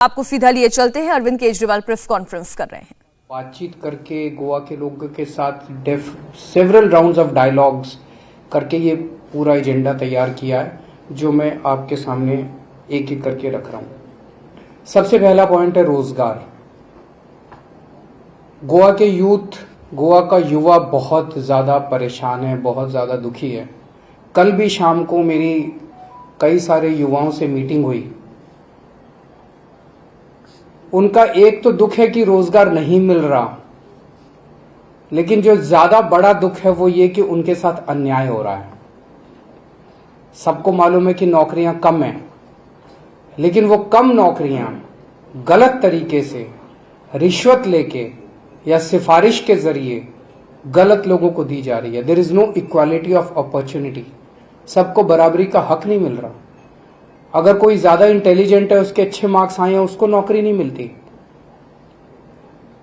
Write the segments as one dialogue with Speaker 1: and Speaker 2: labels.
Speaker 1: आपको सीधा लिए चलते हैं। अरविंद केजरीवाल प्रेस कॉन्फ्रेंस कर रहे हैं।
Speaker 2: बातचीत करके गोवा के लोगों के साथ सेवरल राउंड्स ऑफ डायलॉग्स करके ये पूरा एजेंडा तैयार किया है, जो मैं आपके सामने एक एक करके रख रहा हूं। सबसे पहला पॉइंट है रोजगार। गोवा के यूथ, गोवा का युवा बहुत ज्यादा परेशान है, बहुत ज्यादा दुखी है। कल भी शाम को मेरी कई सारे युवाओं से मीटिंग हुई। उनका एक तो दुख है कि रोजगार नहीं मिल रहा, लेकिन जो ज्यादा बड़ा दुख है वो ये कि उनके साथ अन्याय हो रहा है। सबको मालूम है कि नौकरियां कम हैं, लेकिन वो कम नौकरियां गलत तरीके से रिश्वत लेके या सिफारिश के जरिए गलत लोगों को दी जा रही है। There is no equality of opportunity. सबको बराबरी का हक नहीं मिल रहा। अगर कोई ज्यादा इंटेलिजेंट है, उसके अच्छे मार्क्स आए हैं, उसको नौकरी नहीं मिलती।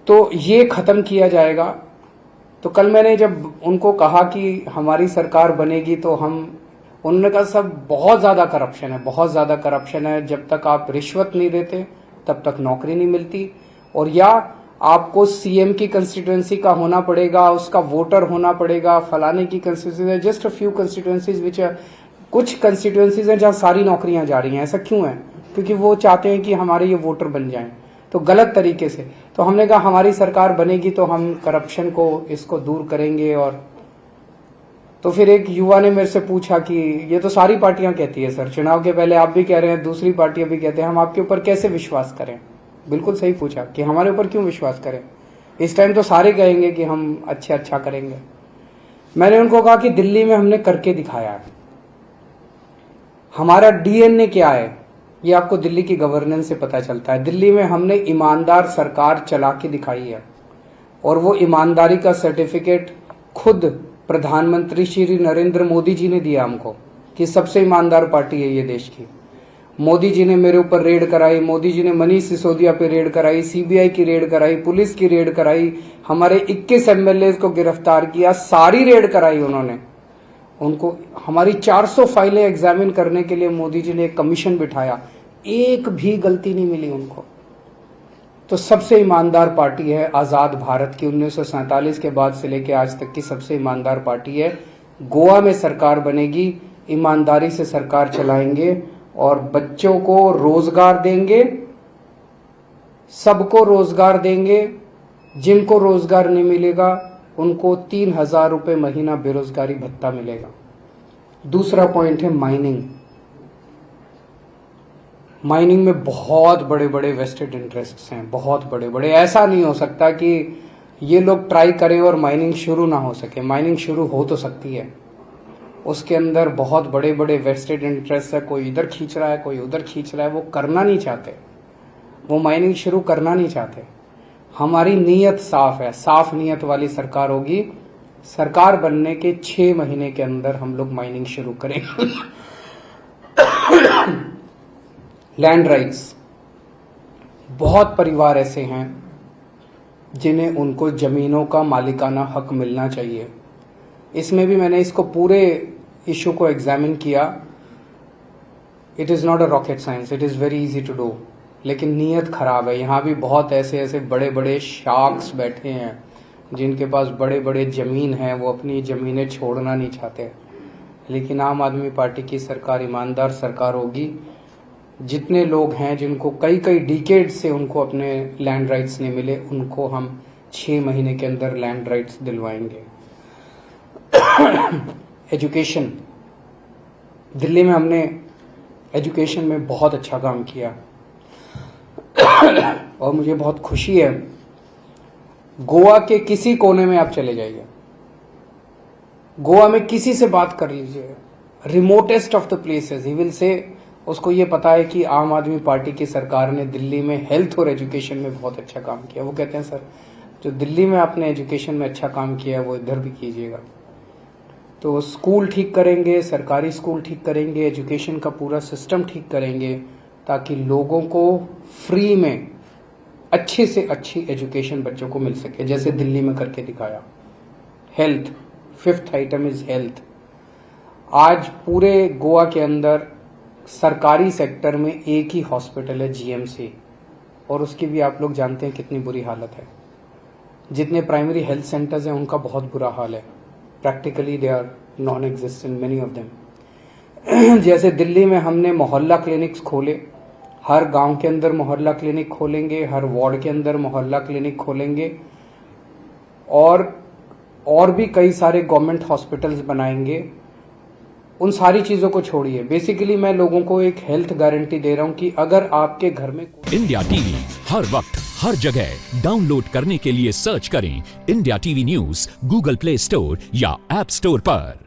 Speaker 2: तो ये खत्म किया जाएगा। तो कल मैंने जब उनको कहा कि हमारी सरकार बनेगी तो उन्होंने कहा सब बहुत ज्यादा करप्शन है, बहुत ज्यादा करप्शन है। जब तक आप रिश्वत नहीं देते तब तक नौकरी नहीं मिलती। और या आपको सीएम की कंस्टिट्यूएंसी का होना पड़ेगा, उसका वोटर होना पड़ेगा, फलाने की constituency. Just a few constituencies which कुछ कंस्टिट्यूएंसीज हैं जहां सारी नौकरियां जा रही हैं। ऐसा क्यों है? क्योंकि वो चाहते हैं कि हमारे ये वोटर बन जाएं, तो गलत तरीके से। तो हमने कहा हमारी सरकार बनेगी तो हम करप्शन को इसको दूर करेंगे। और तो फिर एक युवा ने मेरे से पूछा कि ये तो सारी पार्टियां कहती है सर, चुनाव के पहले आप भी कह रहे हैं, दूसरी पार्टियां भी कहते हैं, हम आपके ऊपर कैसे विश्वास करें? बिल्कुल सही पूछा कि हमारे ऊपर क्यों विश्वास करें? इस टाइम तो सारे कहेंगे कि हम अच्छा करेंगे। मैंने उनको कहा कि दिल्ली में हमने करके दिखाया है। हमारा डीएनए क्या है ये आपको दिल्ली की गवर्नेंस से पता चलता है। दिल्ली में हमने ईमानदार सरकार चला के दिखाई है, और वो ईमानदारी का सर्टिफिकेट खुद प्रधानमंत्री श्री नरेंद्र मोदी जी ने दिया हमको कि सबसे ईमानदार पार्टी है ये देश की। मोदी जी ने मेरे ऊपर रेड कराई, मोदी जी ने मनीष सिसोदिया पे रेड कराई, सीबीआई की रेड कराई, पुलिस की रेड कराई, हमारे 21 एमएलए को गिरफ्तार किया, सारी रेड कराई उन्होंने। उनको हमारी 400 फाइलें एग्जामिन करने के लिए मोदी जी ने एक कमीशन बिठाया, एक भी गलती नहीं मिली उनको। तो सबसे ईमानदार पार्टी है आजाद भारत की, 1947 के बाद से लेकर आज तक की सबसे ईमानदार पार्टी है। गोवा में सरकार बनेगी, ईमानदारी से सरकार चलाएंगे और बच्चों को रोजगार देंगे, सबको रोजगार देंगे। जिनको रोजगार नहीं मिलेगा उनको 3,000 रुपये महीना बेरोजगारी भत्ता मिलेगा। दूसरा पॉइंट है माइनिंग। माइनिंग में बहुत बड़े बड़े वेस्टेड इंटरेस्ट्स हैं, बहुत बड़े बड़े। ऐसा नहीं हो सकता कि ये लोग ट्राई करें और माइनिंग शुरू ना हो सके। माइनिंग शुरू हो तो सकती है, उसके अंदर बहुत बड़े बड़े वेस्टेड इंटरेस्ट है। कोई इधर खींच रहा है, कोई उधर खींच रहा है। वो करना नहीं चाहते, वो माइनिंग शुरू करना नहीं चाहते। हमारी नीयत साफ है, साफ नीयत वाली सरकार होगी। सरकार बनने के 6 महीने के अंदर हम लोग माइनिंग शुरू करेंगे। लैंड राइट्स, बहुत परिवार ऐसे हैं जिन्हें उनको जमीनों का मालिकाना हक मिलना चाहिए। इसमें भी मैंने इसको पूरे इशू को एग्जामिन किया। It is not a rocket science, it is very easy to do, लेकिन नीयत खराब है। यहाँ भी बहुत ऐसे बड़े बड़े शार्क्स बैठे हैं जिनके पास बड़े बड़े जमीन हैं, वो अपनी जमीनें छोड़ना नहीं चाहते। लेकिन आम आदमी पार्टी की सरकार ईमानदार सरकार होगी। जितने लोग हैं जिनको कई डिकेड से उनको अपने लैंड राइट्स नहीं मिले, उनको हम 6 महीने के अंदर लैंड राइट्स दिलवाएंगे। एजुकेशन, दिल्ली में हमने एजुकेशन में बहुत अच्छा काम किया और मुझे बहुत खुशी है। गोवा के किसी कोने में आप चले जाइए, गोवा में किसी से बात कर लीजिए, remotest of the places, he will say, उसको ये पता है कि आम आदमी पार्टी की सरकार ने दिल्ली में हेल्थ और एजुकेशन में बहुत अच्छा काम किया। वो कहते हैं सर जो दिल्ली में आपने एजुकेशन में अच्छा काम किया है वो इधर भी कीजिएगा। तो स्कूल ठीक करेंगे, सरकारी स्कूल ठीक करेंगे, एजुकेशन का पूरा सिस्टम ठीक करेंगे, ताकि लोगों को फ्री में अच्छे से अच्छी एजुकेशन बच्चों को मिल सके, जैसे दिल्ली में करके दिखाया। Health, 5th item is health. आज पूरे गोवा के अंदर सरकारी सेक्टर में एक ही हॉस्पिटल है, जीएमसी। और उसकी भी आप लोग जानते हैं कितनी बुरी हालत है। जितने प्राइमरी हेल्थ सेंटर्स हैं उनका बहुत बुरा हाल है, practically they are non existent many of them. जैसे दिल्ली में हमने मोहल्ला क्लिनिक्स खोले, हर गांव के अंदर मोहल्ला क्लिनिक खोलेंगे, हर वार्ड के अंदर मोहल्ला क्लिनिक खोलेंगे, और भी कई सारे गवर्नमेंट हॉस्पिटल्स बनाएंगे। उन सारी चीजों को छोड़िए, बेसिकली मैं लोगों को एक हेल्थ गारंटी दे रहा हूं कि अगर आपके घर में
Speaker 3: इंडिया टीवी हर वक्त हर जगह डाउनलोड करने के लिए सर्च करें India TV news Google play store या ऐप स्टोर पर।